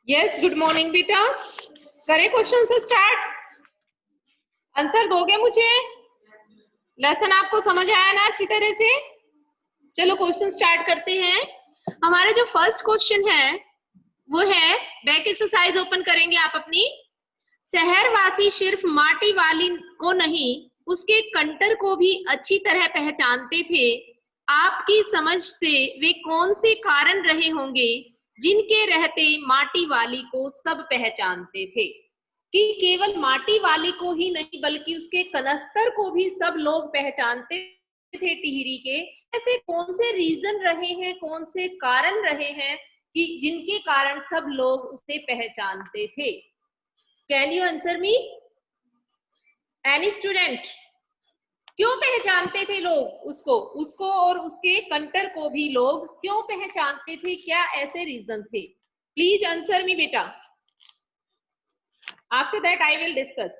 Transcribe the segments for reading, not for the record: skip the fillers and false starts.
Yes, good morning बेटा। करें question से स्टार्ट। आंसर दोगे मुझे? लेसन आपको समझ आया ना अच्छी तरह से? चलो क्वेश्चन स्टार्ट करते हैं। हमारे जो फर्स्ट क्वेश्चन है वो है, बैक एक्सरसाइज ओपन करेंगे आप अपनी। शहरवासी सिर्फ माटी वाली को नहीं, उसके कंटर को भी अच्छी तरह पहचानते थे। आपकी समझ से वे कौन से कारण रहे होंगे जिनके रहते माटी वाली को सब पहचानते थे? कि केवल माटी वाली को ही नहीं बल्कि उसके कनस्तर को भी सब लोग पहचानते थे टिहरी के। ऐसे कौन से रीजन रहे हैं, कौन से कारण रहे हैं कि जिनके कारण सब लोग उसे पहचानते थे? Can you answer me? Any student? क्यों पहचानते थे लोग उसको उसको और उसके कंटर को भी लोग क्यों पहचानते थे? क्या ऐसे रीजन थे? प्लीज आंसर मी बेटा। After that I will discuss.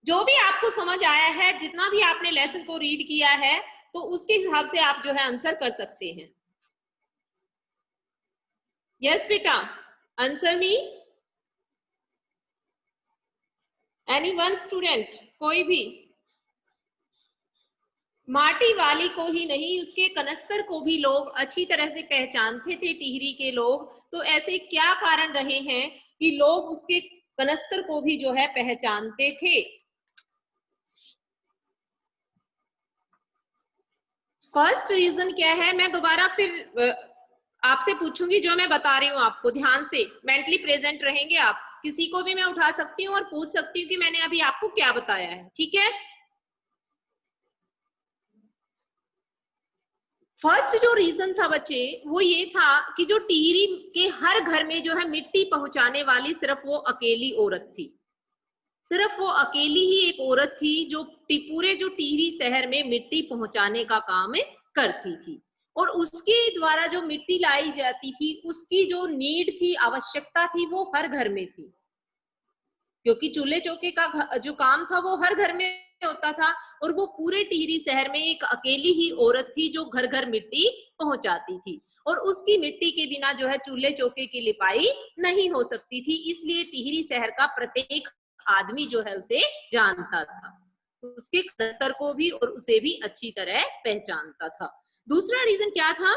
जो भी आपको समझ आया है, जितना भी आपने लेसन को रीड किया है, तो उसके हिसाब से आप जो है आंसर कर सकते हैं। यस बेटा, answer me. Any one student? कोई भी? माटी वाली को ही नहीं, उसके कनस्तर को भी लोग अच्छी तरह से पहचानते थे टिहरी के लोग। तो ऐसे क्या कारण रहे हैं कि लोग उसके कनस्तर को भी जो है पहचानते थे? फर्स्ट रीजन क्या है, मैं दोबारा फिर आपसे पूछूंगी। जो मैं बता रही हूँ आपको ध्यान से मेंटली प्रेजेंट रहेंगे आप। किसी को भी मैं उठा सकती हूँ और पूछ सकती हूँ कि मैंने अभी आपको क्या बताया है, ठीक है? फर्स्ट जो रीजन था बच्चे, वो ये था कि जो टिहरी के हर घर में जो है मिट्टी पहुंचाने वाली सिर्फ वो अकेली औरत थी। सिर्फ वो अकेली ही एक औरत थी जो पूरे जो टिहरी शहर में मिट्टी पहुंचाने का काम करती थी। और उसके द्वारा जो मिट्टी लाई जाती थी, उसकी जो नीड थी, आवश्यकता थी, वो हर घर में थी। क्योंकि चूल्हे चौके का जो काम था वो हर घर में होता था। और वो पूरे टिहरी शहर में एक अकेली ही औरत थी जो घर घर मिट्टी पहुंचाती थी। और उसकी मिट्टी के बिना जो है चूल्हे चौके की लिपाई नहीं हो सकती थी। इसलिए टिहरी शहर का प्रत्येक आदमी जो है उसे जानता था, उसके स्तर को भी और उसे भी अच्छी तरह पहचानता था। दूसरा रीजन क्या था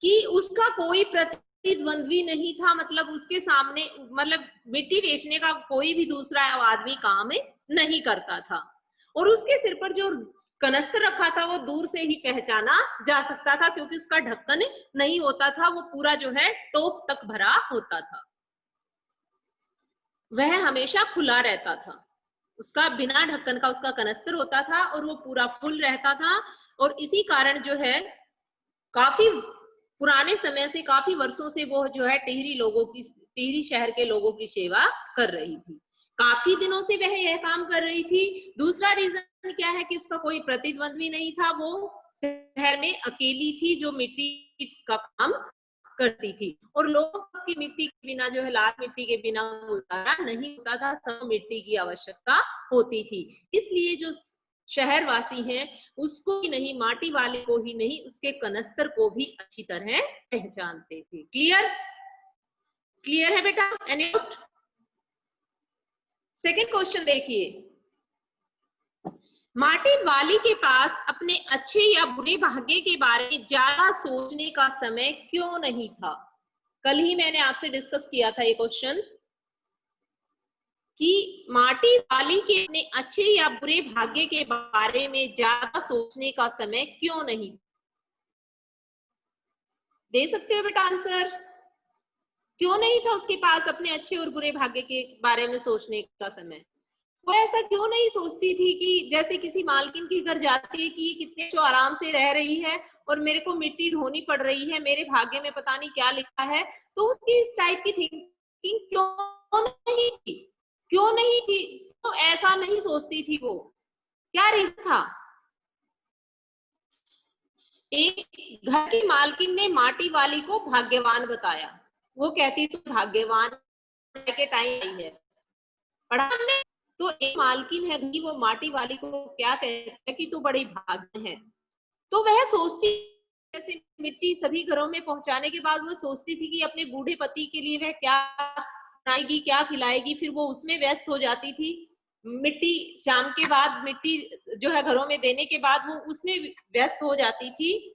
कि उसका कोई प्रतिद्वंद्वी नहीं था। मतलब उसके सामने, मतलब मिट्टी बेचने का कोई भी दूसरा आदमी काम नहीं करता था। और उसके सिर पर जो कनस्तर रखा था वो दूर से ही पहचाना जा सकता था, क्योंकि उसका ढक्कन नहीं होता था, वो पूरा जो है टोप तक भरा होता था। वह हमेशा खुला रहता था। उसका बिना ढक्कन का उसका कनस्तर होता था और वो पूरा फुल रहता था। और इसी कारण जो है काफी पुराने समय से, काफी वर्षों से वो जो है टिहरी शहर के लोगों की सेवा कर रही थी। काफी दिनों से वह यह काम कर रही थी। दूसरा रीजन क्या है कि उसका कोई प्रतिद्वंद्वी नहीं था। वो शहर में अकेली थी जो मिट्टी का काम करती थी। और लोग उसकी मिट्टी के बिना जो है, लाल मिट्टी के बिना गुजारा नहीं होता था, सब मिट्टी की आवश्यकता होती थी। इसलिए जो शहरवासी हैं उसको ही नहीं, माटी वाले को ही नहीं, उसके कनस्तर को भी अच्छी तरह पहचानते थे। क्लियर? क्लियर है बेटा? Any doubt? सेकेंड क्वेश्चन देखिए। माटी वाली के पास अपने अच्छे या बुरे भाग्य के बारे में ज्यादा सोचने का समय क्यों नहीं था? कल ही मैंने आपसे डिस्कस किया था ये क्वेश्चन कि माटी वाली के अपने अच्छे या बुरे भाग्य के बारे में ज्यादा सोचने का समय क्यों नहीं? दे सकते हो बेटा आंसर? क्यों नहीं था उसके पास अपने अच्छे और बुरे भाग्य के बारे में सोचने का समय? वो ऐसा क्यों नहीं सोचती थी कि जैसे किसी मालकिन के घर जाती है कि कितने जो आराम से रह रही है और मेरे को मिट्टी ढोनी पड़ रही है, मेरे भाग्य में पता नहीं क्या लिखा है। तो उसकी इस टाइप की थिंकिंग क्यों नहीं थी? क्यों नहीं थी? तो ऐसा नहीं सोचती थी वो। क्या रीजन था? एक घर की मालकिन ने माटी वाली को भाग्यवान बताया। वो कहती तू भाग्यवान के टाइम आई है, पढ़ा हमने। तो एक मालकिन है वो माटी वाली को क्या कहती है कि तू बड़ी भाग्य है। तो वह सोचती जैसे मिट्टी सभी घरों में पहुंचाने के बाद वो सोचती थी कि अपने बूढ़े पति के लिए वह क्या बनाएगी, क्या खिलाएगी, फिर वो उसमें व्यस्त हो जाती थी। मिट्टी शाम के बाद मिट्टी जो है घरों में देने के बाद वो उसमें व्यस्त हो जाती थी,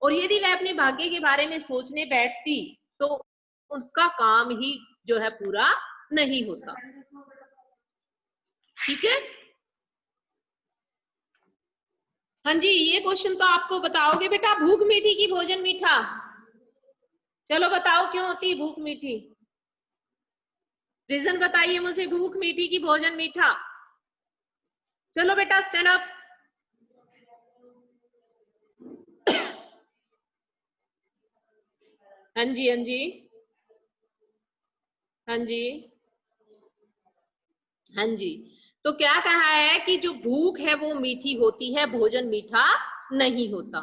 और यदि वह अपने भाग्य के बारे में सोचने बैठती तो उसका काम ही जो है पूरा नहीं होता। ठीक है, हाँ जी, ये क्वेश्चन तो आपको बताओगे बेटा, भूख मीठी की भोजन मीठा। चलो बताओ क्यों होती है भूख मीठी, रीजन बताइए मुझे, भूख मीठी की भोजन मीठा। चलो बेटा स्टैंड अप। हाँ जी, हाँ जी, हाँ जी, हाँ जी। तो क्या कहा है कि जो भूख है वो मीठी होती है, भोजन मीठा नहीं होता।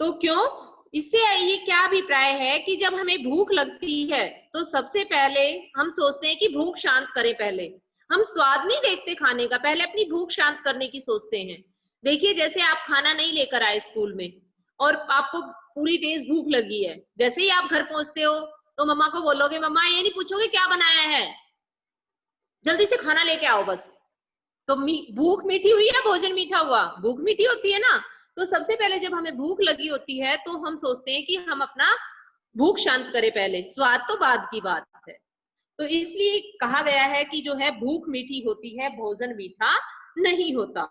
तो क्यों, इससे ये क्या अभिप्राय है कि जब हमें भूख लगती है तो सबसे पहले हम सोचते हैं कि भूख शांत करें, पहले हम स्वाद नहीं देखते खाने का, पहले अपनी भूख शांत करने की सोचते हैं। देखिए जैसे आप खाना नहीं लेकर आए स्कूल में और आपको पूरी तेज भूख लगी है, जैसे ही आप घर पहुंचते हो तो मम्मा को बोलोगे, मम्मा ये नहीं पूछोगे क्या बनाया है, जल्दी से खाना लेके आओ बस। तो भूख मीठी हुई या भोजन मीठा हुआ, भूख मीठी होती है ना। तो सबसे पहले जब हमें भूख लगी होती है तो हम सोचते हैं कि हम अपना भूख शांत करें, पहले स्वाद तो बाद की बात है। तो इसलिए कहा गया है कि जो है भूख मीठी होती है, भोजन मीठा नहीं होता।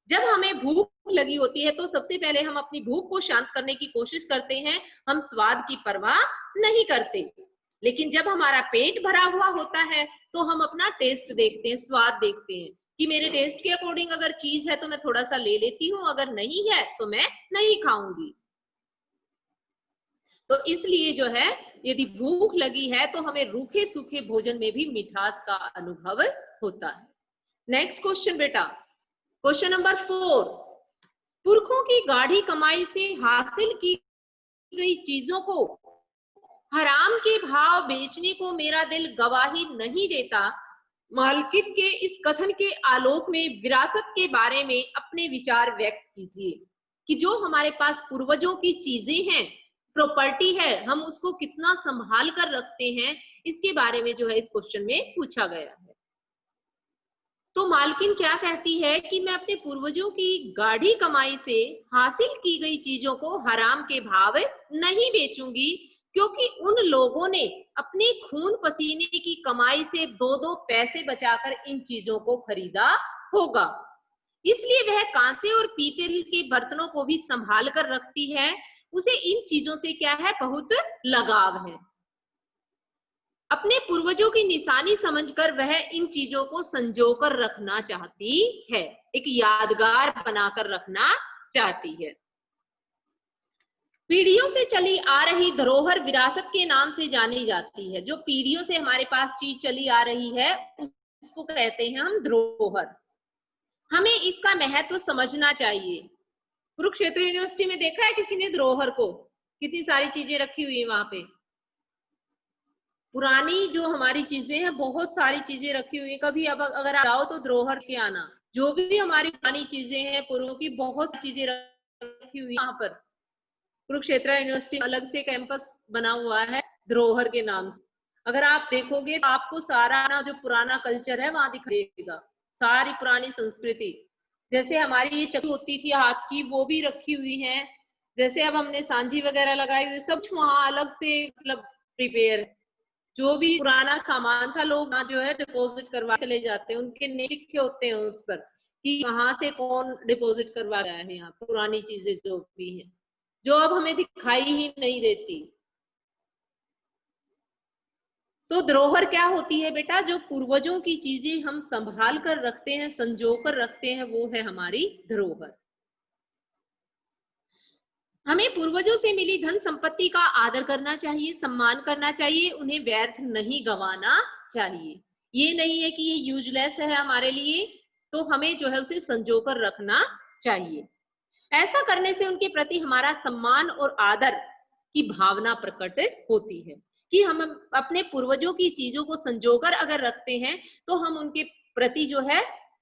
जब हमें भूख लगी होती है तो सबसे पहले हम अपनी भूख को शांत करने की कोशिश करते हैं, हम स्वाद की परवाह नहीं करते। लेकिन जब हमारा पेट भरा हुआ होता है तो हम अपना टेस्ट देखते हैं, स्वाद देखते हैं कि मेरे टेस्ट के अकॉर्डिंग अगर चीज है तो मैं थोड़ा सा ले लेती हूँ, अगर नहीं है तो मैं नहीं खाऊंगी। तो इसलिए जो है यदि भूख लगी है तो हमें रूखे सूखे भोजन में भी मिठास का अनुभव होता है। नेक्स्ट क्वेश्चन बेटा, क्वेश्चन नंबर 4, पुरखों की गाढ़ी कमाई से हासिल की गई चीजों को हराम के भाव बेचने को मेरा दिल गवाही नहीं देता। मालकिन के इस कथन के आलोक में विरासत के बारे में अपने विचार व्यक्त कीजिए कि जो हमारे पास पूर्वजों की चीजें हैं, प्रॉपर्टी है, हम उसको कितना संभाल कर रखते हैं, इसके बारे में जो है इस क्वेश्चन में पूछा गया है। तो मालकिन क्या कहती है कि मैं अपने पूर्वजों की गाढ़ी कमाई से हासिल की गई चीजों को हराम के भाव नहीं बेचूंगी, क्योंकि उन लोगों ने अपने खून पसीने की कमाई से 2-2 पैसे बचाकर इन चीजों को खरीदा होगा, इसलिए वह कांसे और पीतल के बर्तनों को भी संभाल कर रखती है। उसे इन चीजों से क्या है, बहुत लगाव है। अपने पूर्वजों की निशानी समझकर वह इन चीजों को संजोकर रखना चाहती है, एक यादगार बनाकर रखना चाहती है। पीढ़ियों से चली आ रही धरोहर विरासत के नाम से जानी जाती है। जो पीढ़ियों से हमारे पास चीज चली आ रही है उसको कहते हैं हम धरोहर। हमें इसका महत्व समझना चाहिए। कुरुक्षेत्र यूनिवर्सिटी में देखा है किसी ने धरोहर को, कितनी सारी चीजें रखी हुई है वहां पे, पुरानी जो हमारी चीजें हैं, बहुत सारी चीजें रखी हुई है। कभी अब अगर आप जाओ तो धरोहर के आना, जो भी हमारी पुरानी चीजें हैं, पूर्वों की बहुत सी चीजें रखी हुई है। यहाँ पर कुरुक्षेत्र यूनिवर्सिटी अलग से कैंपस बना हुआ है धरोहर के नाम से। अगर आप देखोगे तो आपको सारा ना जो पुराना कल्चर है वहां दिखाई देगा, सारी पुरानी संस्कृति। जैसे हमारी ये चक्की होती थी हाथ की, वो भी रखी हुई है। जैसे अब हमने सांझी वगैरह लगाई हुई, सब वहां अलग से मतलब प्रिपेयर, जो भी पुराना सामान था लोग जो है डिपॉजिट करवा चले जाते हैं, उनके लिखे होते हैं उस पर कि कहाँ से कौन डिपॉजिट करवा गया है। यहाँ पुरानी चीजें जो भी है, जो अब हमें दिखाई ही नहीं देती। तो धरोहर क्या होती है बेटा, जो पूर्वजों की चीजें हम संभाल कर रखते हैं, संजो कर रखते हैं, वो है हमारी धरोहर। हमें पूर्वजों से मिली धन संपत्ति का आदर करना चाहिए, सम्मान करना चाहिए, उन्हें व्यर्थ नहीं गंवाना चाहिए। ये नहीं है कि ये यूजलेस है हमारे लिए, तो हमें जो है उसे संजोकर रखना चाहिए। ऐसा करने से उनके प्रति हमारा सम्मान और आदर की भावना प्रकट होती है कि हम अपने पूर्वजों की चीजों को संजोकर अगर रखते हैं तो हम उनके प्रति जो है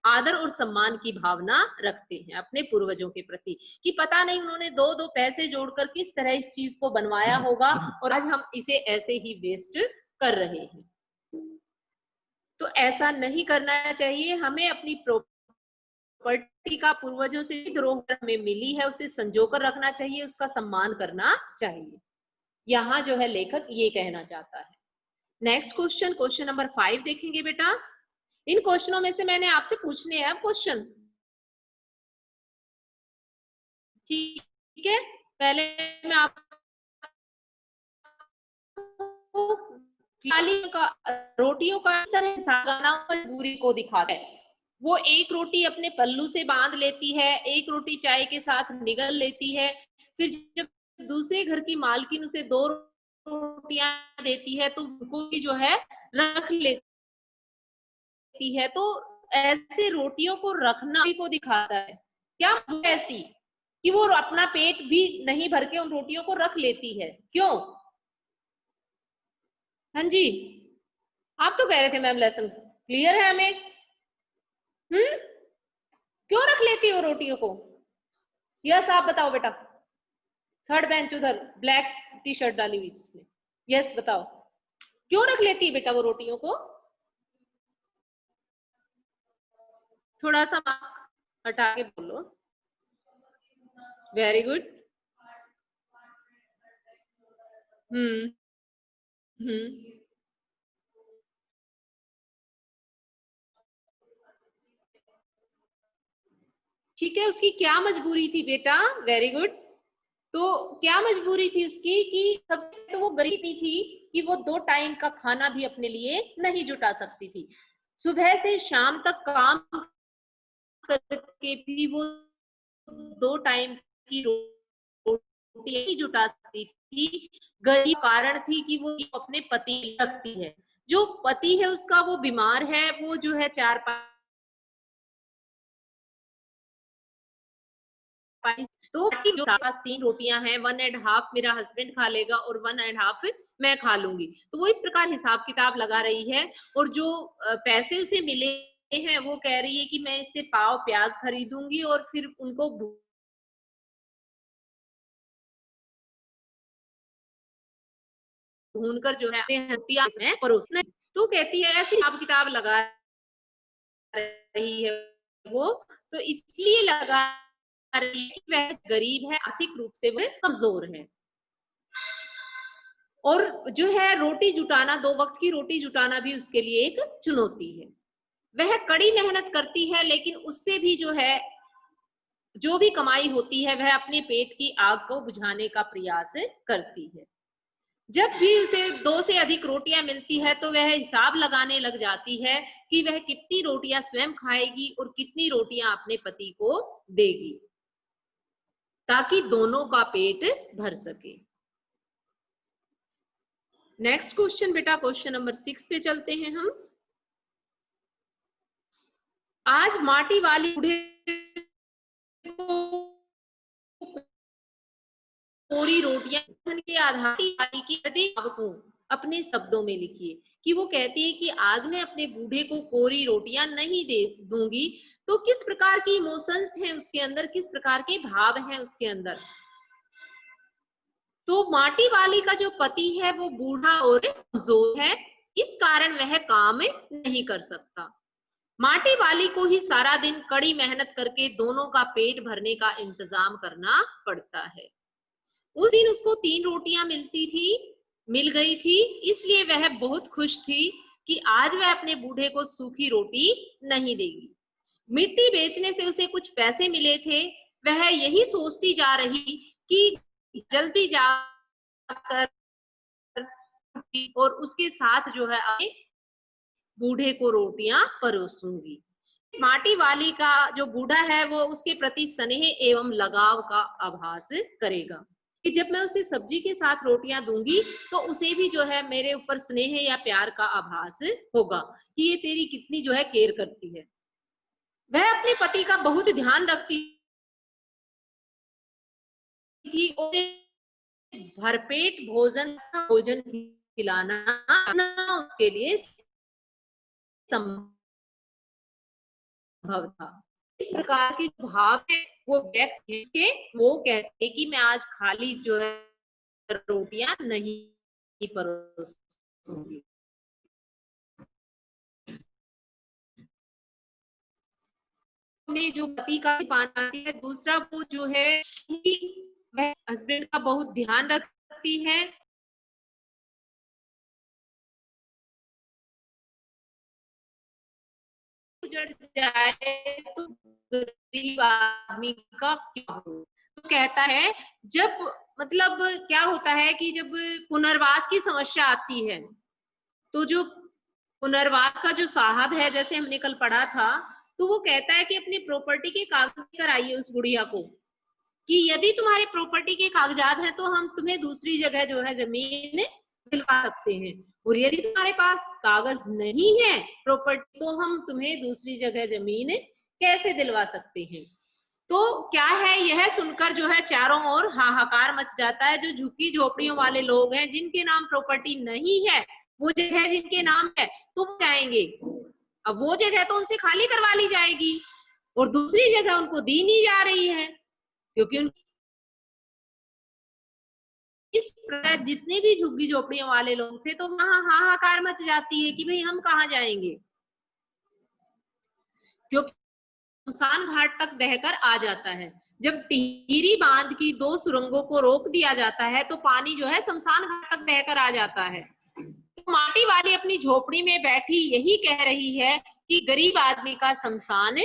आदर और सम्मान की भावना रखते हैं अपने पूर्वजों के प्रति, कि पता नहीं उन्होंने दो दो पैसे जोड़कर किस तरह इस चीज को बनवाया होगा और आज हम इसे ऐसे ही वेस्ट कर रहे हैं। तो ऐसा नहीं करना चाहिए। हमें अपनी प्रॉपर्टी का पूर्वजों से धरोहर हमें मिली है उसे संजोकर रखना चाहिए, उसका सम्मान करना चाहिए। यहाँ जो है लेखक ये कहना चाहता है। नेक्स्ट क्वेश्चन, क्वेश्चन नंबर 5 देखेंगे बेटा। इन क्वेश्चनों में से मैंने आपसे पूछने हैं अब क्वेश्चन, ठीक है। पहले मैं आपको रोटियों का इस तरह हिसाब लगाना मजबूरी को दिखाता है। वो एक रोटी अपने पल्लू से बांध लेती है, एक रोटी चाय के साथ निगल लेती है, फिर जब दूसरे घर की मालकिन उसे 2 रोटियां देती है तो उनको भी जो है रख लेती है। तो ऐसे रोटियों को रखना को दिखाता है। क्या ऐसी कि वो अपना पेट भी नहीं भर के उन रोटियों को रख लेती है, क्यों? हाँ जी, आप तो कह रहे थे मैम लेसन क्लियर है हमें। क्यों रख लेती हो रोटियों को? यस आप बताओ बेटा। थर्ड बेंच उधर ब्लैक टी शर्ट डाली हुई जिसने, यस बताओ क्यों रख लेती है बेटा वो रोटियों को? थोड़ा सा मास्क हटा के बोलो। Very good. हम्म हम्म ठीक है, उसकी क्या मजबूरी थी बेटा? Very good. तो क्या मजबूरी थी उसकी कि सबसे तो वो गरीब ही थी कि वो 2 टाइम का खाना भी अपने लिए नहीं जुटा सकती थी। सुबह से शाम तक काम करके भी वो 2 टाइम की रोटी नहीं जुटा सकती थी। गरीब कारण थी कि वो अपने पति रखती है। जो पति है उसका वो बीमार है, वो जो है 4-5 तो जो पास 3 रोटियां हैं, 1 एंड हाफ मेरा हस्बैंड खा लेगा और 1 एंड हाफ मैं खा लूंगी। तो वो इस प्रकार हिसाब किताब लगा रही है और जो पैसे उसे मिले हैं वो कह रही है कि मैं इससे पाव प्याज खरीदूंगी और फिर उनको भूनकर जो है अपने परोसना। तो कहती है ऐसी हिसाब किताब लगा रही है वो, तो इसलिए लगा रही है कि वह गरीब है, आर्थिक रूप से वह कमजोर है। और जो है रोटी जुटाना, 2 वक्त की रोटी जुटाना भी उसके लिए एक चुनौती है। वह कड़ी मेहनत करती है लेकिन उससे भी जो है जो भी कमाई होती है वह अपने पेट की आग को बुझाने का प्रयास करती है। जब भी उसे 2 से अधिक रोटियां मिलती है तो वह हिसाब लगाने लग जाती है कि वह कितनी रोटियां स्वयं खाएगी और कितनी रोटियां अपने पति को देगी, ताकि दोनों का पेट भर सके। नेक्स्ट क्वेश्चन बेटा, क्वेश्चन नंबर 6 पे चलते हैं हम। आज माटी वाली बूढ़े को कोरी रोटियां के आधार वाली की को अपने शब्दों में लिखिए। कि वो कहती है कि आज मैं अपने बूढ़े को कोरी रोटियां नहीं दे दूंगी, तो किस प्रकार की इमोशंस हैं उसके अंदर, किस प्रकार के भाव हैं उसके अंदर। तो माटी वाली का जो पति है वो बूढ़ा और कमजोर है, इस कारण वह काम नहीं कर सकता। माटी वाली को ही सारा दिन कड़ी मेहनत करके दोनों का पेट भरने का इंतजाम करना पड़ता है। उस दिन उसको 3 रोटियां मिल गई थी, इसलिए वह बहुत खुश थी कि आज वह अपने बूढ़े को सूखी रोटी नहीं देगी। मिट्टी बेचने से उसे कुछ पैसे मिले थे। वह यही सोचती जा रही कि जल्दी जाकर और उसके साथ जो है अपने बूढ़े को रोटियां परोसूंगी। माटी वाली का जो बूढ़ा है वो उसके प्रति स्नेह एवं लगाव का आभास करेगा कि जब मैं उसे सब्जी के साथ रोटियां दूंगी तो उसे भी जो है मेरे ऊपर स्नेह या प्यार का आभास होगा कि ये तेरी कितनी जो है केयर करती है। वह अपने पति का बहुत ध्यान रखती थी, उसे भरपेट भोजन खिलाना उसके लिए भाव था। इस प्रकार के भाव है वो व्यक्त के वो कहते हैं कि मैं आज खाली जो है रोटियां नहीं परोसूंगी। अपने जो पति का पान आती है, दूसरा वो जो है वह हस्बैंड का बहुत ध्यान रखती है। उजड़ जाए तो गरीब आदमी का क्या हो। तो कहता है जब मतलब क्या होता है कि जब पुनर्वास की समस्या आती है तो जो पुनर्वास का जो साहब है, जैसे हमने कल पढ़ा था, तो वो कहता है कि अपनी प्रॉपर्टी के कागज लेकर आइए उस गुड़िया को, कि यदि तुम्हारे प्रॉपर्टी के कागजात हैं तो हम तुम्हें दूसरी जगह जो है जमीन दिलवा सकते हैं, और यदि तुम्हारे पास कागज नहीं है प्रॉपर्टी तो हम तुम्हें दूसरी जगह जमीन कैसे दिलवा सकते हैं। तो क्या है, यह सुनकर जो है चारों ओर हाहाकार मच जाता है। जो झुग्गी झोपड़ियों वाले लोग हैं जिनके नाम प्रॉपर्टी नहीं है, वो जगह जिनके नाम है तो वो जाएंगे, अब वो जगह तो उनसे खाली करवा ली जाएगी और दूसरी जगह उनको दी नहीं जा रही है, क्योंकि उनकी इस प्रकार जितने भी झुग्गी झोपड़ियों वाले लोग थे तो वहां हाहाकार मच जाती है कि भाई हम कहाँ जाएंगे, क्योंकि शमशान घाट तक बहकर आ जाता है। जब टिहरी बांध की 2 सुरंगों को रोक दिया जाता है तो पानी जो है शमशान घाट तक बहकर आ जाता है। तो माटी वाली अपनी झोपड़ी में बैठी यही कह रही है कि गरीब आदमी का शमशान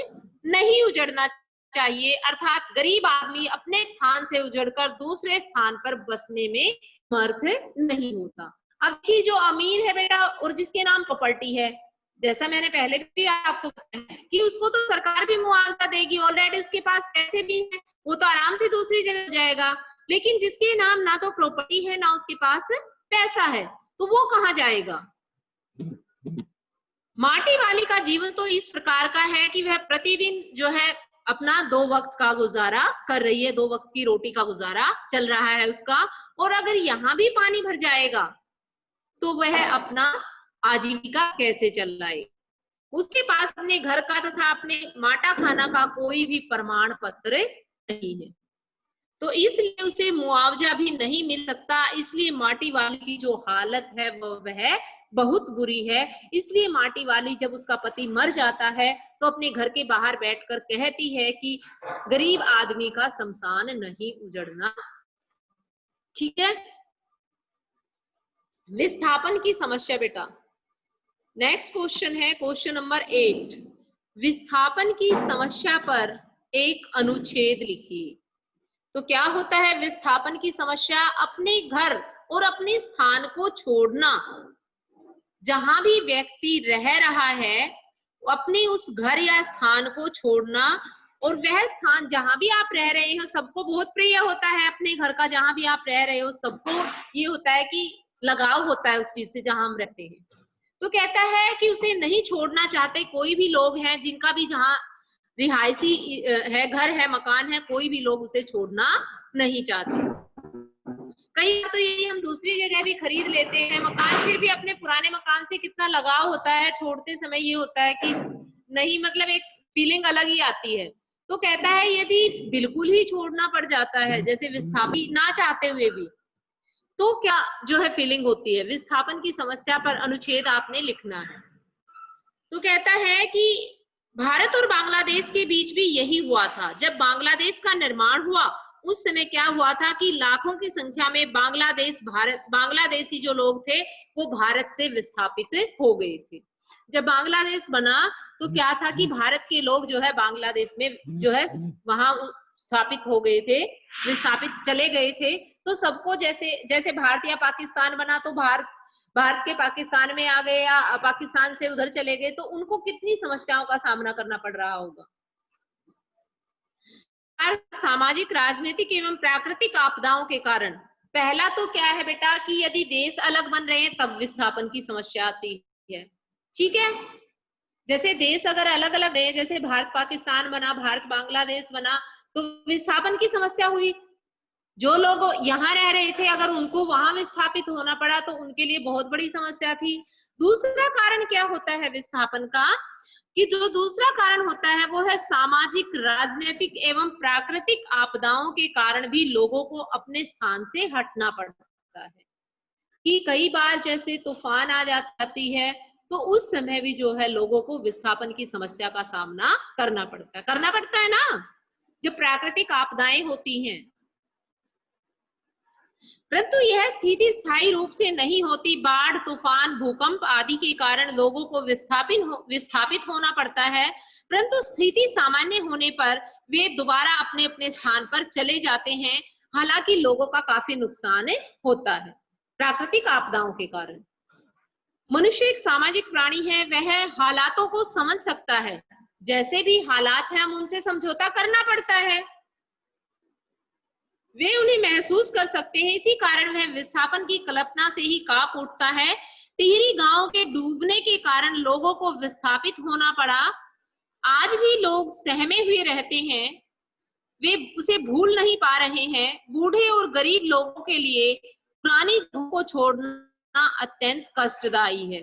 नहीं उजड़ना चाहिए, अर्थात गरीब आदमी अपने स्थान से उजड़कर दूसरे स्थान पर बसने में समर्थ नहीं होता। अब की जो अमीर है बेटा और जिसके नाम प्रॉपर्टी है, जैसा मैंने पहले भी आपको बताया कि उसको तो सरकार भी मुआवजा देगी, ऑलरेडी उसके पास पैसे भी हैं, वो तो आराम से दूसरी जगह जाएगा। लेकिन जिसके नाम ना तो प्रॉपर्टी है ना उसके पास पैसा है, तो वो कहाँ जाएगा। माटी वाली का जीवन तो इस प्रकार का है कि वह प्रतिदिन जो है अपना 2 वक्त का गुजारा कर रही है, 2 वक्त की रोटी का गुजारा चल रहा है उसका, और अगर यहाँ भी पानी भर जाएगा तो वह अपना आजीविका कैसे चलाए। उसके पास अपने घर का तथा अपने माटा खाना का कोई भी प्रमाण पत्र नहीं है, तो इसलिए उसे मुआवजा भी नहीं मिल सकता। इसलिए माटी वाली की जो हालत है वह बहुत बुरी है। इसलिए माटी वाली जब उसका पति मर जाता है तो अपने घर के बाहर बैठकर कहती है कि गरीब आदमी का शमशान नहीं उजड़ना। ठीक है, विस्थापन की समस्या बेटा। नेक्स्ट क्वेश्चन है क्वेश्चन नंबर 8। विस्थापन की समस्या पर एक अनुच्छेद लिखिए। तो क्या होता है विस्थापन की समस्या, अपने घर और अपने स्थान को छोड़ना। जहां भी व्यक्ति रह रहा है अपने उस घर या स्थान को छोड़ना, और वह स्थान जहां भी आप रह रहे हो सबको बहुत प्रिय होता है अपने घर का, जहां भी आप रह रहे हो सबको ये होता है कि लगाव होता है उस चीज से जहां हम रहते हैं। तो कहता है कि उसे नहीं छोड़ना चाहते कोई भी लोग हैं जिनका भी जहां रिहायशी है, घर है, मकान है, कोई भी लोग उसे छोड़ना नहीं चाहते। कई बार तो ये हम दूसरी जगह भी खरीद लेते हैं मकान, फिर भी अपने पुराने मकान से कितना लगाव होता है, छोड़ते समय ये होता है कि नहीं, मतलब एक फीलिंग अलग ही आती है। तो कहता है यदि बिल्कुल ही छोड़ना पड़ जाता है, जैसे विस्थापन ना चाहते हुए भी, तो क्या जो है फीलिंग होती है। विस्थापन की समस्या पर अनुच्छेद आपने लिखना है। तो कहता है कि भारत और बांग्लादेश के बीच भी यही हुआ था। जब बांग्लादेश का निर्माण हुआ उस समय क्या हुआ था कि लाखों की संख्या में बांग्लादेशी जो लोग थे वो भारत से विस्थापित हो गए थे। जब बांग्लादेश बना तो क्या था कि भारत के लोग जो है बांग्लादेश में जो है वहां स्थापित हो गए थे, विस्थापित चले गए थे। तो सबको जैसे जैसे भारत या पाकिस्तान बना तो भारत के पाकिस्तान में आ गए या पाकिस्तान से उधर चले गए, तो उनको कितनी समस्याओं का सामना करना पड़ रहा होगा। सामाजिक, राजनीतिक एवं प्राकृतिक आपदाओं के कारण पहला तो क्या है बेटा कि यदि देश अलग बन रहे हैं तब विस्थापन की समस्या आती है। ठीक है, जैसे देश अगर अलग अलग रहे, जैसे भारत पाकिस्तान बना, भारत बांग्लादेश बना, तो विस्थापन की समस्या हुई। जो लोग यहाँ रह रहे थे अगर उनको वहां विस्थापित होना पड़ा तो उनके लिए बहुत बड़ी समस्या थी। दूसरा कारण क्या होता है विस्थापन का, कि जो दूसरा कारण होता है वो है सामाजिक, राजनीतिक एवं प्राकृतिक आपदाओं के कारण भी लोगों को अपने स्थान से हटना पड़ता है। कि कई बार जैसे तूफान आ जाती है तो उस समय भी जो है लोगों को विस्थापन की समस्या का सामना करना पड़ता है ना, जब प्राकृतिक आपदाएं होती हैं। परंतु यह स्थिति स्थायी रूप से नहीं होती। बाढ़, तूफान, भूकंप आदि के कारण लोगों को विस्थापित होना पड़ता है, परंतु स्थिति सामान्य होने पर वे दोबारा अपने अपने स्थान पर चले जाते हैं। हालांकि लोगों का काफी नुकसान होता है प्राकृतिक आपदाओं के कारण। मनुष्य एक सामाजिक प्राणी है, वह हालातों को समझ सकता है। जैसे भी हालात है हम उनसे समझौता करना पड़ता है, वे उन्हें महसूस कर सकते हैं। इसी कारण वह विस्थापन की कल्पना से ही कांप उठता है। टिहरी गांव के डूबने के कारण लोगों को विस्थापित होना पड़ा। आज भी लोग सहमे हुए रहते हैं, वे उसे भूल नहीं पा रहे हैं। बूढ़े और गरीब लोगों के लिए पुरानी जगहों को छोड़ना अत्यंत कष्टदायी है।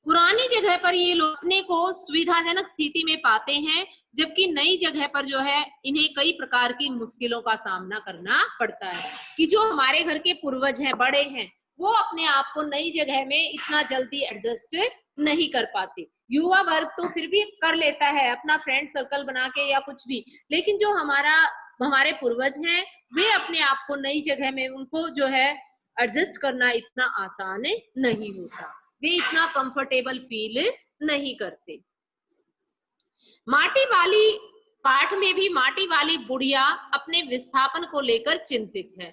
पुरानी जगह पर ये लोग अपने को सुविधाजनक स्थिति में पाते हैं, जबकि नई जगह पर जो है इन्हें कई प्रकार की मुश्किलों का सामना करना पड़ता है। कि जो हमारे घर के पूर्वज हैं, बड़े हैं, वो अपने आप को नई जगह में इतना जल्दी एडजस्ट नहीं कर पाते। युवा वर्ग तो फिर भी कर लेता है अपना फ्रेंड सर्कल बना के या कुछ भी, लेकिन जो हमारे पूर्वज हैं वे अपने आप को नई जगह में उनको जो है एडजस्ट करना इतना आसान नहीं होता, वे इतना कंफर्टेबल फील नहीं करते। माटी वाली पाठ में भी माटी वाली बुढ़िया अपने विस्थापन को लेकर चिंतित है।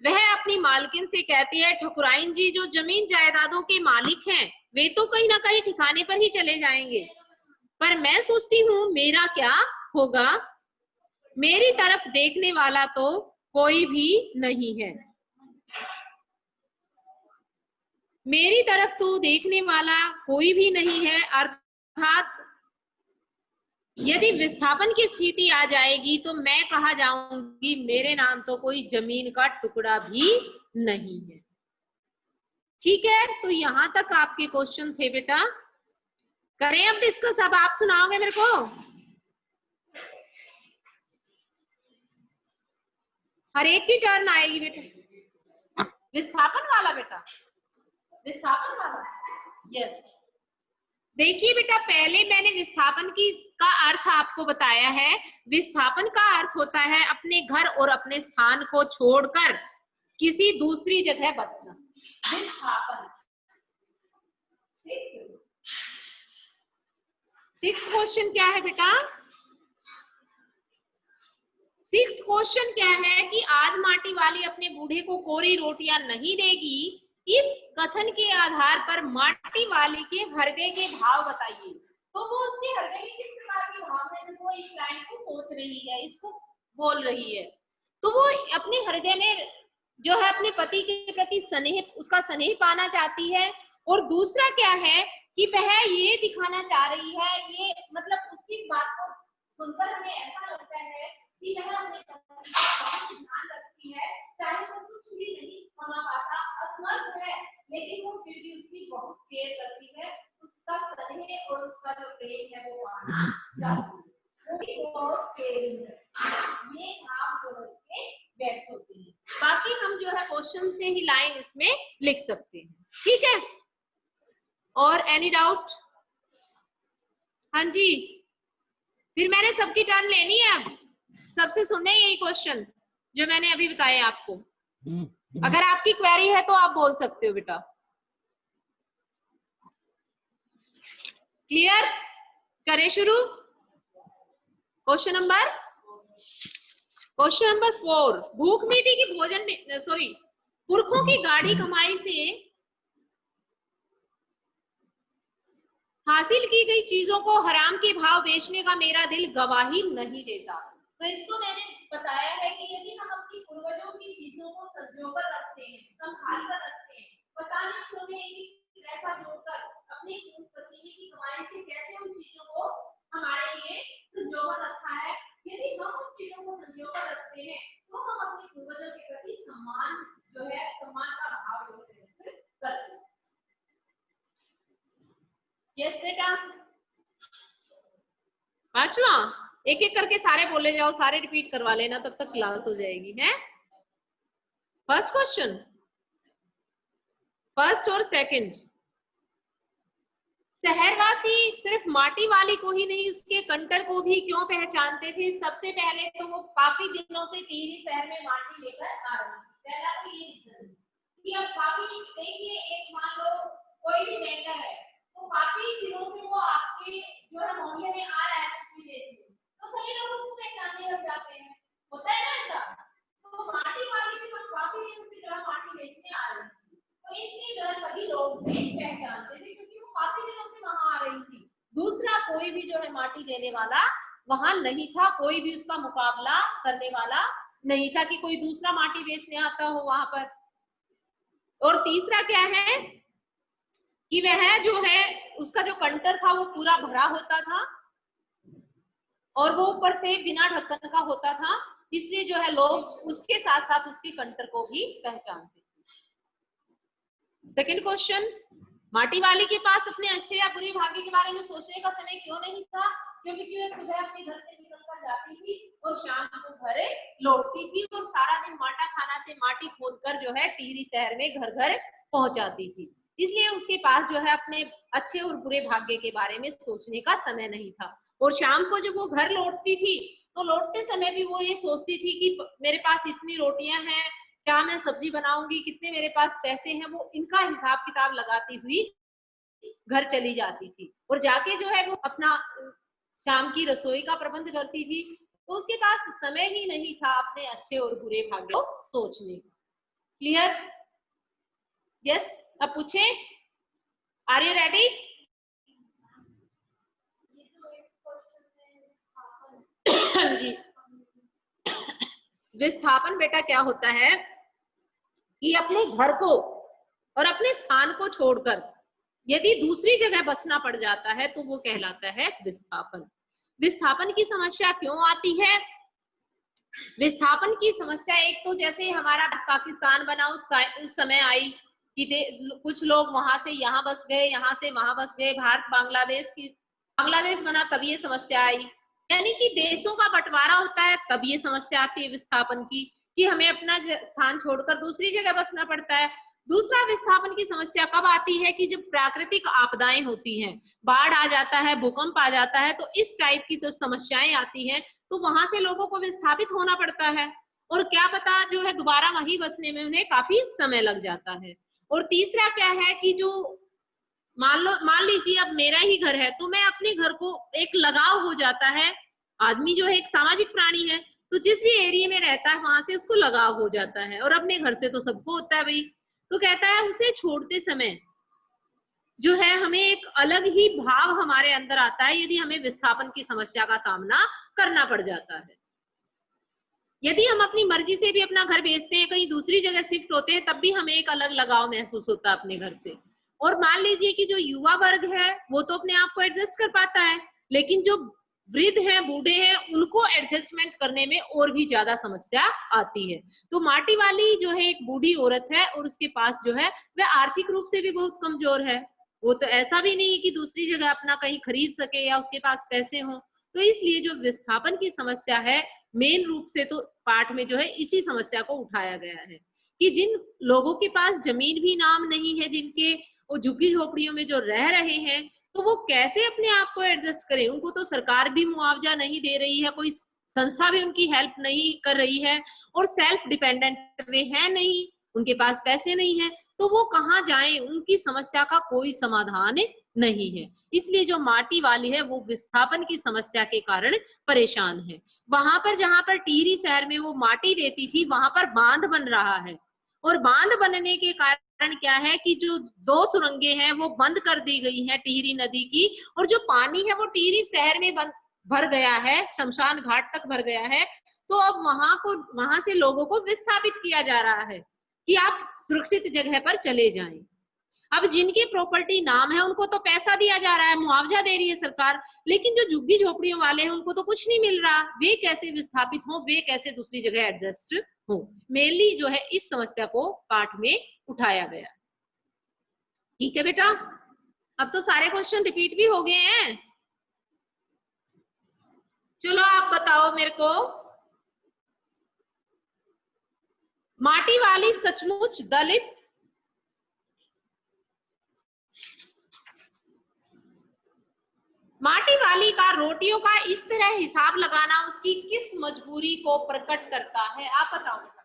वह अपनी मालकिन से कहती है, ठकुराइन जी जो जमीन जायदादों के मालिक हैं वे तो कहीं ना कहीं ठिकाने पर ही चले जाएंगे, पर मैं सोचती हूँ मेरा क्या होगा, मेरी तरफ देखने वाला तो कोई भी नहीं है, मेरी तरफ तो देखने वाला कोई भी नहीं है। अर्थात यदि विस्थापन की स्थिति आ जाएगी तो मैं कहा जाऊंगी मेरे नाम तो कोई जमीन का टुकड़ा भी नहीं है। ठीक है, तो यहां तक आपके क्वेश्चन थे बेटा। करें अब डिस्कस, अब आप सुनाओगे मेरे को। हर एक की टर्न आएगी बेटा। विस्थापन वाला बेटा, विस्थापन वाला, यस। देखिए बेटा, पहले मैंने विस्थापन की का अर्थ आपको बताया है। विस्थापन का अर्थ होता है अपने घर और अपने स्थान को छोड़कर किसी दूसरी जगह बसना, विस्थापन। सिक्स्थ क्वेश्चन क्या है बेटा? सिक्स्थ क्वेश्चन क्या है कि आज माटी वाली अपने बूढ़े को कोरी रोटियां नहीं देगी। इस कथन के आधार पर माटी वाली के हृदय के भाव बताइए। तो वो उसके हृदय में किस प्रकार की भावना है, वो इस लाइन को सोच रही है, इसको बोल रही है। तो वो अपने हृदय में जो है अपने पति के प्रति स्नेह, उसका स्नेह पाना चाहती है। और दूसरा क्या है कि वह ये दिखाना चाह रही है, ये मतलब उसकी इस बात को सुनकर हमें ऐसा लगता है कि वह अपने पति का बहुत ध्यान रखती है, चाहे वो कुछ भी नहीं कमा पाता, असमर्थ है, लेकिन वो फिर भी उसकी बहुत केयर करती है, उसका स्नेह और उसका जो प्रेम है वो पाना चाहती है, वो भी बहुत केयरिंग है। ये भाव जो है उसके व्यक्त होते हैं। बाकी हम जो है क्वेश्चन से ही लाइन इसमें लिख सकते हैं। ठीक है, और एनी डाउट? हाँ जी, फिर मैंने सबकी टर्न लेनी है, अब सबसे सुनने यही क्वेश्चन जो मैंने अभी बताए आपको। अगर आपकी क्वेरी है तो आप बोल सकते हो बेटा। क्लियर? करें शुरू। क्वेश्चन नंबर 4, भूख मिटी की भोजन में, सॉरी, पुरखों की गाढ़ी कमाई से हासिल की गई चीजों को हराम के भाव बेचने का मेरा दिल गवाही नहीं देता। तो इसको मैंने बताया है कि यदि हम अपनी पूर्वजों की चीजों को संजोकर रखते हैं, संभाल कर रखते हैं, पता नहीं उन्होंने ऐसा जोड़कर अपनी पसीने की कमाई से कैसे उन चीजों को हमारे लिए संजोकर रखा है, यदि हम उन चीजों को संजोकर रखते हैं तो हम अपने पूर्वजों के प्रति सम्मान जो है, सम्मान का भाव व्यक्त करते हैं। यस बेटा, एक एक करके सारे बोले जाओ, सारे रिपीट करवा लेना, तब तक क्लास हो जाएगी। है फर्स्ट क्वेश्चन, फर्स्ट और सेकंड, शहरवासी सिर्फ माटी वाली को ही नहीं उसके कंटर को भी क्यों पहचानते थे? सबसे पहले तो वो काफी दिनों से टिहरी शहर में माटी लेकर आ रहे थे। पहला तो ये रीजन कि अब काफी, देखिए एक मान लो कोई भी वेंडर है तो काफी दिनों से वो आपके जो है मोहल्ले में आ रहा है कुछ भी बेचने, तो सभी लोग उसको पहचानने लग जाते हैं, होता है ना ऐसा। तो माटी वाली भी हम काफी दिनों से जो है माटी बेचने आ रही थी, तो इसलिए जो है सभी लोग उसे पहचानते थे क्योंकि वो काफी दिनों से वहां आ रही थी। दूसरा कोई भी जो है माटी देने वाला वहां नहीं था, कोई भी उसका मुकाबला करने वाला नहीं था कि कोई दूसरा माटी बेचने आता हो वहां पर। और तीसरा क्या है कि वह जो है उसका जो कंटर था वो पूरा भरा होता था और वो ऊपर से बिना ढक्कन का होता था, इसलिए जो है लोग उसके साथ साथ उसके कंटर को भी पहचानते थे। सेकंड क्वेश्चन, माटी वाली के पास अपने अच्छे या बुरे भाग्य के बारे में सोचने का समय क्यों नहीं था? क्योंकि वह सुबह अपने घर से निकलकर जाती थी और शाम को घर लौटती थी और सारा दिन माटा खाना से माटी खोदकर जो है टिहरी शहर में घर घर पहुंचाती थी, इसलिए उसके पास जो है अपने अच्छे और बुरे भाग्य के बारे में सोचने का समय नहीं था। और शाम को जब वो घर लौटती थी तो लौटते समय भी वो ये सोचती थी कि मेरे पास इतनी रोटियां हैं, क्या मैं सब्जी बनाऊंगी, कितने मेरे पास पैसे हैं, वो इनका हिसाब किताब लगाती हुई घर चली जाती थी और जाके जो है वो अपना शाम की रसोई का प्रबंध करती थी। तो उसके पास समय ही नहीं था अपने अच्छे और बुरे भाग्य को सोचने का। क्लियर? यस, अब पूछे, आर यू रेडी? जी, विस्थापन बेटा क्या होता है कि अपने घर को और अपने स्थान को छोड़कर यदि दूसरी जगह बसना पड़ जाता है तो वो कहलाता है विस्थापन। विस्थापन की समस्या क्यों आती है? विस्थापन की समस्या एक तो जैसे हमारा पाकिस्तान बना उस समय आई कि कुछ लोग वहां से यहाँ बस गए, यहाँ से वहां बस गए, भारत बांग्लादेश बना तब ये समस्या आई, यानी कि देशों का बंटवारा होता है तब ये समस्या आती है विस्थापन की, कि हमें अपना स्थान छोड़कर दूसरी जगह बसना पड़ता है। दूसरा विस्थापन की समस्या कब आती है कि जब प्राकृतिक आपदाएं होती हैं, बाढ़ आ जाता है, भूकंप आ जाता है, तो इस टाइप की जो समस्याएं आती हैं तो वहां से लोगों को विस्थापित होना पड़ता है और क्या पता जो है दोबारा वहीं बसने में उन्हें काफी समय लग जाता है। और तीसरा क्या है कि जो मान लीजिए अब मेरा ही घर है तो मैं अपने घर को एक लगाव हो जाता है, आदमी जो है एक सामाजिक प्राणी है तो जिस भी एरिया में रहता है वहां से उसको लगाव हो जाता है और अपने घर से तो सबको होता है भाई। तो कहता है उसे छोड़ते समय जो है हमें एक अलग ही भाव हमारे अंदर आता है यदि हमें विस्थापन की समस्या का सामना करना पड़ जाता है। यदि हम अपनी मर्जी से भी अपना घर बेचते हैं, कहीं दूसरी जगह शिफ्ट होते हैं, तब भी हमें एक अलग लगाव महसूस होता है अपने घर से। और मान लीजिए कि जो युवा वर्ग है वो तो अपने आप को एडजस्ट कर पाता है, लेकिन जो वृद्ध हैं, बूढ़े हैं, उनको एडजस्टमेंट करने में और भी ज्यादा समस्या आती है। तो माटी वाली जो है एक बूढ़ी औरत है और उसके पास जो है वह आर्थिक रूप से भी बहुत कमजोर है, वो तो ऐसा भी नहीं कि दूसरी जगह अपना कहीं खरीद सके या उसके पास पैसे हो। तो इसलिए जो विस्थापन की समस्या है मेन रूप से तो पाठ में जो है इसी समस्या को उठाया गया है कि जिन लोगों के पास जमीन भी नाम नहीं है, जिनके वो झुग्गी झोपड़ियों में जो रह रहे हैं, तो वो कैसे अपने आप को एडजस्ट करें? उनको तो सरकार भी मुआवजा नहीं दे रही है, कोई संस्था भी उनकी हेल्प नहीं कर रही है और सेल्फ डिपेंडेंट वे है नहीं, उनके पास पैसे नहीं है, तो वो कहाँ जाएं? उनकी समस्या का कोई समाधान नहीं है। इसलिए जो माटी वाली है वो विस्थापन की समस्या के कारण परेशान है। वहां पर जहां पर टिहरी शहर में वो माटी देती थी वहां पर बांध बन रहा है और बांध बनने के कारण क्या है कि जो दो सुरंगे हैं वो बंद कर दी गई हैं टिहरी नदी की, और जो पानी है वो टिहरी शहर में भर गया है, शमशान घाट तक भर गया है। तो अब वहां से लोगों को विस्थापित किया जा रहा है कि आप सुरक्षित जगह पर चले जाएं। अब जिनकी प्रॉपर्टी नाम है उनको तो पैसा दिया जा रहा है, मुआवजा दे रही है सरकार, लेकिन जो झुग्गी झोपड़ियों वाले हैं उनको तो कुछ नहीं मिल रहा, वे कैसे विस्थापित हो, वे कैसे दूसरी जगह एडजस्ट हो। मेनली जो है इस समस्या को पाठ में उठाया गया। ठीक है बेटा, अब तो सारे क्वेश्चन रिपीट भी हो गए हैं। चलो आप बताओ मेरे को, माटी वाली सचमुच दलित, माटी वाली का रोटियों का इस तरह हिसाब लगाना उसकी किस मजबूरी को प्रकट करता है? आप बताओ बेटा।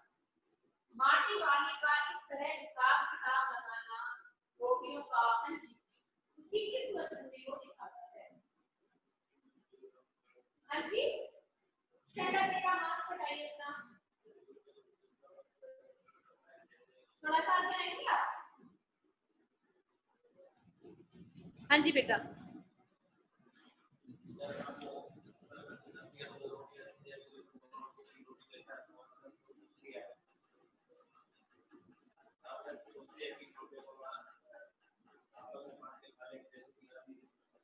माटी वाली का इस तरह हिसाब किताब लगाना रोटियों का उसकी किस मजबूरी को दिखाता है? हाँ जी, स्टैंड अप बेटा, मास्क हटाइए अपना, थोड़ा सा आगे आएंगे आप? हाँ जी बेटा।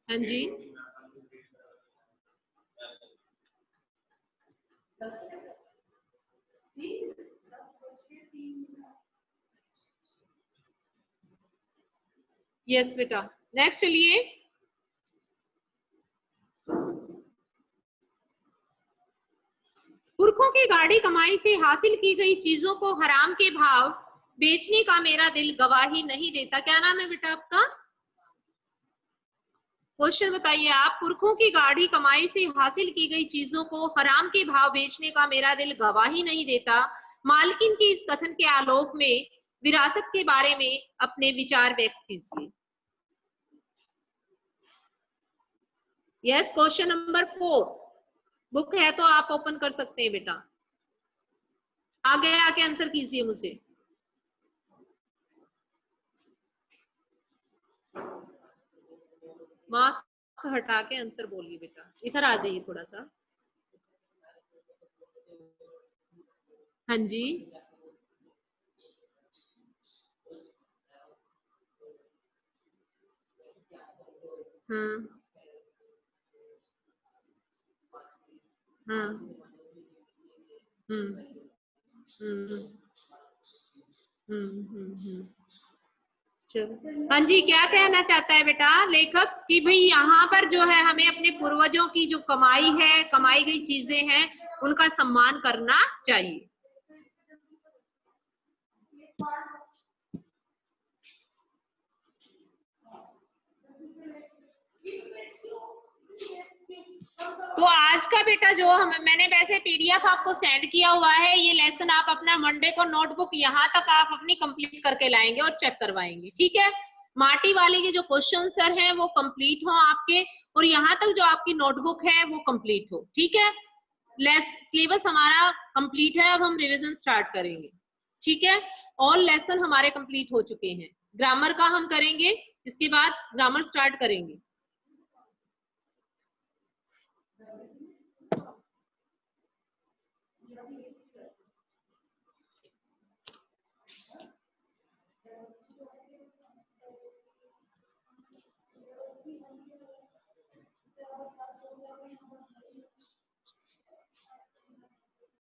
हाँ जी, यस बेटा। नेक्स्ट चलिए, पुरखों की गाढ़ी कमाई से हासिल की गई चीजों को हराम के भाव बेचने का मेरा दिल गवाही नहीं देता। क्या नाम है बेटा आपका? क्वेश्चन बताइए आप। पुरखों की गाढ़ी कमाई से हासिल की गई चीजों को हराम के भाव बेचने का मेरा दिल गवाही नहीं देता। मालकिन के इस कथन के आलोक में विरासत के बारे में अपने विचार व्यक्त कीजिए। Yes, question number 4। बुक है तो आप ओपन कर सकते हैं बेटा, आगे आके आंसर कीजिए मुझे। मास्क हटा के आंसर बोलिए बेटा, इधर आ जाइए थोड़ा सा। हाँ जी, हाँ हाँ, हम्म हम्म हम्म। चलो, हाँ जी, क्या कहना चाहता है बेटा लेखक कि भाई यहाँ पर जो है हमें अपने पूर्वजों की जो कमाई है, कमाई गई चीजें हैं, उनका सम्मान करना चाहिए। तो आज का बेटा जो मैंने वैसे पीडीएफ आपको सेंड किया हुआ है, ये लेसन आप अपना मंडे को नोटबुक यहाँ तक आप अपनी कंप्लीट करके लाएंगे और चेक करवाएंगे, ठीक है? माटी वाले के जो क्वेश्चन सर हैं वो कंप्लीट हो आपके, और यहाँ तक जो आपकी नोटबुक है वो कंप्लीट हो, ठीक है? सिलेबस हमारा कंप्लीट है, अब हम रिविजन स्टार्ट करेंगे, ठीक है? ऑल लेसन हमारे कंप्लीट हो चुके हैं। ग्रामर का हम करेंगे, इसके बाद ग्रामर स्टार्ट करेंगे।